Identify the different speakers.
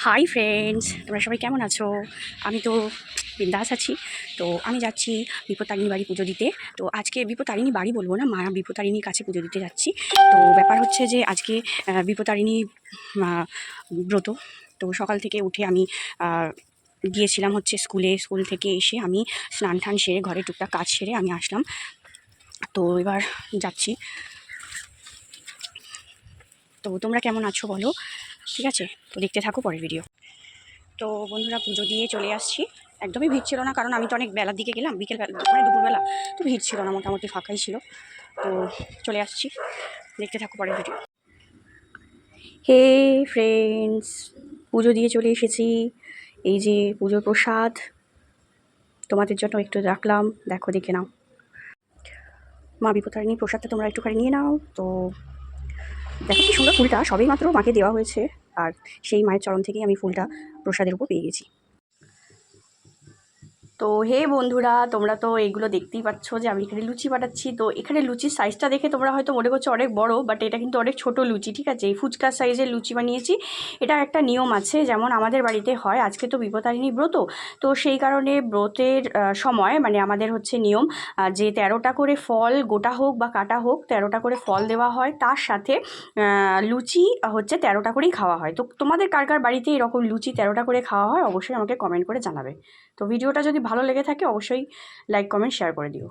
Speaker 1: Hi friends, তোমরা সবাই কেমন আছো? আমি তো বিন্দাস আছি। তো আমি যাচ্ছি বিপত্তারিণী বাড়ি পুজো দিতে। তো আজকে বিপত্তারিণী বাড়ি বলবো না, মা বিপত্তারিণীর কাছে পুজো দিতে যাচ্ছি। তো ব্যাপার হচ্ছে যে আজকে বিপত্তারিণী ব্রত। তো সকাল থেকে উঠে আমি গিয়েছিলাম হচ্ছে স্কুল থেকে এসে আমি স্নান টান সেরে ঘরে টুকটাক কাজ সেরে আমি আসলাম। তো এবার যাচ্ছি। তো তোমরা কেমন আছো বলো, ঠিক আছে? তো দেখতে থাকো পরের ভিডিও। তো বন্ধুরা, পুজো দিয়ে চলে আসছি। একদমই ভিড় ছিল না, কারণ আমি তো অনেক বেলার দিকে গেলাম, বিকেলবেলা মানে দুপুরবেলা। তো ভিড় ছিল না, মোটামুটি ফাঁকাই ছিল। তো চলে আসছি, দেখতে থাকো পরের ভিডিও। হে ফ্রেন্ডস, পুজো দিয়ে চলে এসেছি। এই যে পুজোর প্রসাদ তোমাদের জন্য একটু রাখলাম, দেখো, দেখে নাও। মা বিপত্তারিণীর প্রসাদটা তোমরা একটুখানি নিয়ে নাও। তো দেখো কি সুন্দর ফুলটা, সবেই মাত্র মাকে দেওয়া হয়েছে। আর সেই মায়ের চরণ থেকেই আমি ফুলটা প্রসাদের উপর পেয়ে গেছি। তো হে বন্ধুরা, তোমরা তো এইগুলো দেখতেই পাচ্ছ যে আমি এখানে লুচি বানাচ্ছি। তো এখানে লুচির সাইজটা দেখে তোমরা হয়তো মনে করছো অনেক বড়, বাট এটা কিন্তু অনেক ছোট লুচি, ঠিক আছে? এই ফুচকার সাইজের লুচি বানিয়েছি। এটা একটা নিয়ম আছে, যেমন আমাদের বাড়িতে হয়, আজকে তো বিপত্তারিণী ব্রত। তো সেই কারণে ব্রতের সময় মানে আমাদের হচ্ছে নিয়ম যে 13টা করে ফল, গোটা হোক বা কাটা হোক, 13টা করে ফল দেওয়া হয়। তার সাথে লুচি হচ্ছে 13টা করেই খাওয়া হয়। তো তোমাদের কার কার বাড়িতে এরকম লুচি 13টা করে খাওয়া হয় অবশ্যই আমাকে কমেন্ট করে জানাবে। তো ভিডিওটা যদি ভালো লেগে থাকে অবশ্যই লাইক, কমেন্ট, শেয়ার করে দিও।